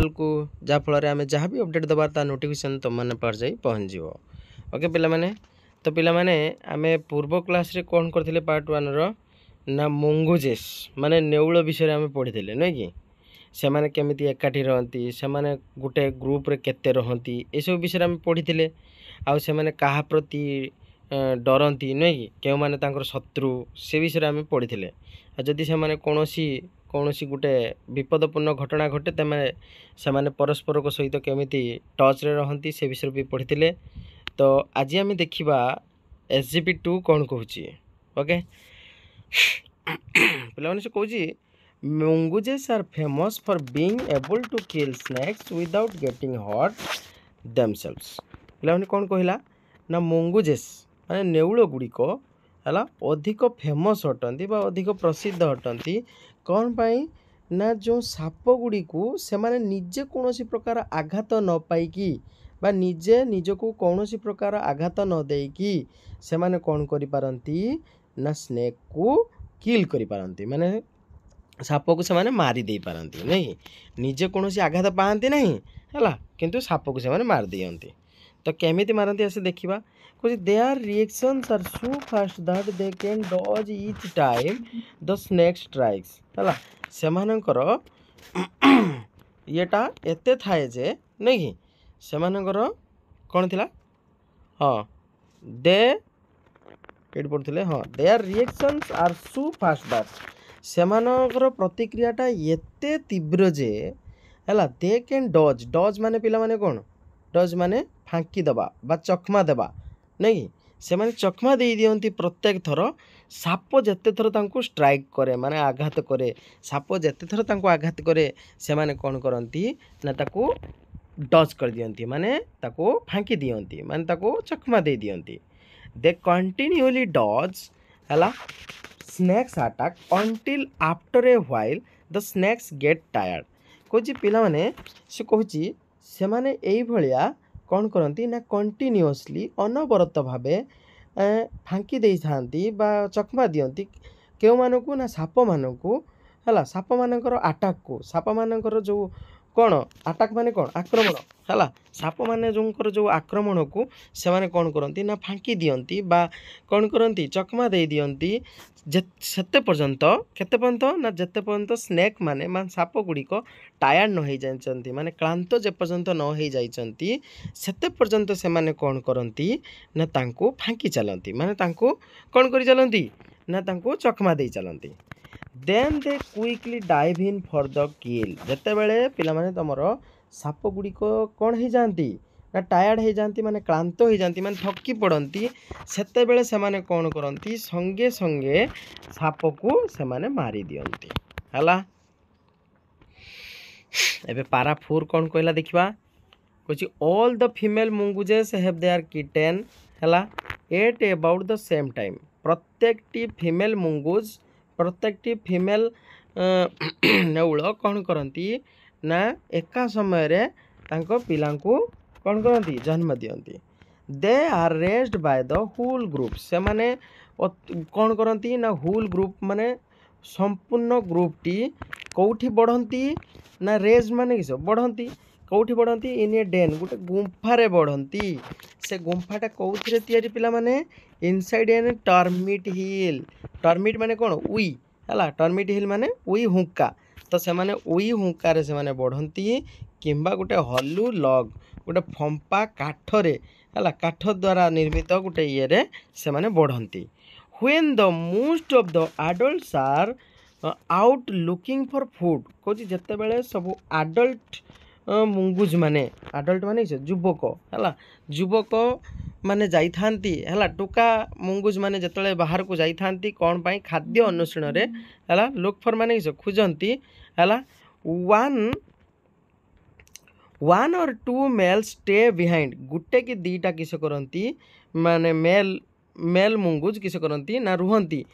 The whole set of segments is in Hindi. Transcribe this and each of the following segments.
चैनल को जहाँफल आम जहाँ भी अपडेट दबार ता नोटिफिकेशन तुम मैंने पार जाई पहुँच जाव। ओके पिला माने तो पिला माने आमे पूर्व क्लास रे कौन करथिले पार्ट 1 रो ना मंगुजेस माने नेउल विषय आमे पढ़िथिले नै कि से माने केमिति एकाठी रहंती से माने गुटे ग्रुप रे केते रहंती ए सब विषय आमे पढ़िथिले आउ से माने काहा प्रति डरंती नै कि केउ माने तांकर शत्रु से विषय आमे पढ़िथिले आ जदि से माने कौनसी गुटे विपदपूर्ण घटना घटे तमाने से माने परस्पर को सहित केमिति टच रे रहंती से विषय भी पढ़िथिले। तो आज आम देखा SGP2 कौन कहूँ। ओके पे से कौन mongooses are famous for being able to kill snakes without getting hurt themselves. पे कौन कहला ना मंगुजेस माने नेउल गुड़िक है अधिक फेमस हटंती बा अधिक प्रसिद्ध हटंती कौन पाई ना जो साप गुड़ी को से माने निजे कौन प्रकार आघात न पाई बा निजे निजको कौन प्रकार आघात न देकी से माने कौन करि पारंती ना स्नेक को किल करि पारंती माने साप को से माने मारी दे पारंती नहीं निजे कौन आघात पाती नहीं है किंतु साप को से माने मार दियंती। तो केमिति मारंती ऐसे देखिबा कुछ their reactions are so fast that they can dodge each time the snake strikes है से मानकर येटा एते थाए जे नहीं कि से मानकर कौन थिला हाँ दे एट पढ़ुଥିଲେ हाँ their reactions are so fast that से मानकर प्रतिक्रियाटा एते तीव्र जे है दे कैन डॉज डॉज माने पिला माने कौन डज माने फांकी दबा बा चकमा देबा नहीं से माने चकमा दे दियंती प्रत्येक थर साप जेते थर तांको स्ट्राइक करे माने आघात करे साप जेते थर तांको आघात करे से माने कौन करंती ना ताको डज कर दियंती माने ताको फांकी दियंती माने ताको चकमा दे दियंती। दे कंटिन्यूअली डज हला snakes attack until after a while the snakes get tired कोची पिला माने से कहूची से माने एई भलिया कौन करती ना कंटिन्यूअसली अनवरत भावे फांकी दे थांती बा चकमा दियंती केउ मानकू ना साप मानकू है साप मानकर अटैक को साप मानकर जो कौन अटैक माने कौन आक्रमण है साप माने जो आक्रमण को से माने कौन करती ना फांकी दियंती बा कौन करती चकमा दे दियंती सेते पर्यंत केते पर्यंत ना जेते पर्यंत स्नेक माने मान साप गुड़िक टायर्ड न हो जाइछंती माने क्लांत जे पर्यंत न हो जाइछंती सेते पर्यंत से माने कौन करती ना तांको फांकी चलती माने तांको कौन करी चलती ना तांको चकमा दे चलती। Then they quickly dive in for the kill जेते बेले पिला माने तमर साप गुड़िक कौन हो जाती ना टायर्ड हो जाती माने क्लांत हो जाती माने थकी पड़ती सेते बेले से माने कौन करती संगे संगे साप को से माने मारी दियंती हला। एबे पारा 4 कौन कहला देखिबा कुछ all the female mongooses have their kitten हला at about the same time प्रत्येकटी फीमेल मंगुज प्रत्येकटी फीमेल नेउल कौन करती ना एका समय रे तांको पिलांको कौन करती जन्म दियंती। They are raised by the whole group से माने कौन करती ना होल ग्रुप माने संपूर्ण ग्रुप टी कौठी बढ़ंती ना रेज माने किस बढ़ंती कौठी बढ़ंती इन ए डेन गोटे गुंफारे बढ़ंती से गुंफाटा कौथिरे तैयारी पिला माने इनसाइड एन टर्मिट हिल टर्मिट माने कौन उई है टर्मिट हिल माने उई हुंका तो से माने उई हुंकारे से माने बढ़ंती किंबा गोटे हलू लग गोटे फंपा काठरे है काठ द्वारा निर्मित गोटे ये से माने बढ़ंती। When the most of the adults are out looking for food कौच जिते बड़े सब एडल्ट मंगुज माने एडल्ट माने युवक है युवक माने जाई थांती है टोका मंगुज माने जतले बाहर को जाई थांती कौन पाई खाद्य अन्वेषण रे है लुक फॉर माने खोजंती है वन और टू मेल स्टे बिहाइंड गुटे कि दीटा किस करती माने मेल मंगुज किस करती ना रुहंती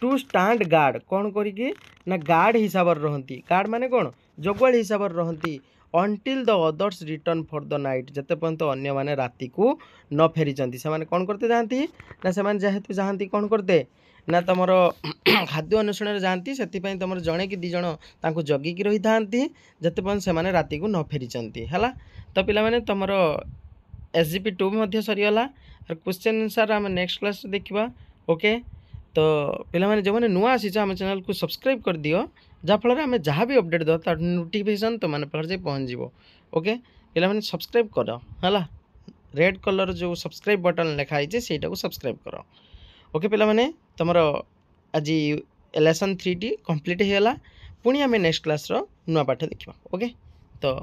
टू स्टैंड गार्ड कौन करी ना गार्ड हिसाब रहंती गार्ड माने कौन जगुआल हिसाब रहंती until the others return for the night जते पर्यंत अन्य माने राति को न फेरी चंती से माने कोन करते जांती ना से माने जेहेतु जांती कोन करते ना तमर खाद्य अन्वेषण जाती से तुम जड़े कि 2 जण तांको जगिकी रही थांती जते पर्यंत से माने राति को न फेरी चंती हला तो पिला माने तमर SGP 2 मध्य सरीगला और क्वेश्चन आंसर आम नेक्स्ट क्लास देखा ओके तो पिला माने जो माने नुआ आसी आम चैनल को सब्सक्राइब कर दियो जाफल आम जहाँ भी अपडेट दो तार नोटिफिकेशन तो मैंने पाखे पहुँच जाव ओके पिला माने सब्सक्राइब कर है रेड कलर जो सब्सक्राइब बटन लिखाई से सब्सक्राइब कर ओके पिला माने तुमर आज लेसन 3 टी कंप्लीट होगा पुणी आम नेक्स्ट क्लास नुआ पाठ देखा ओके तो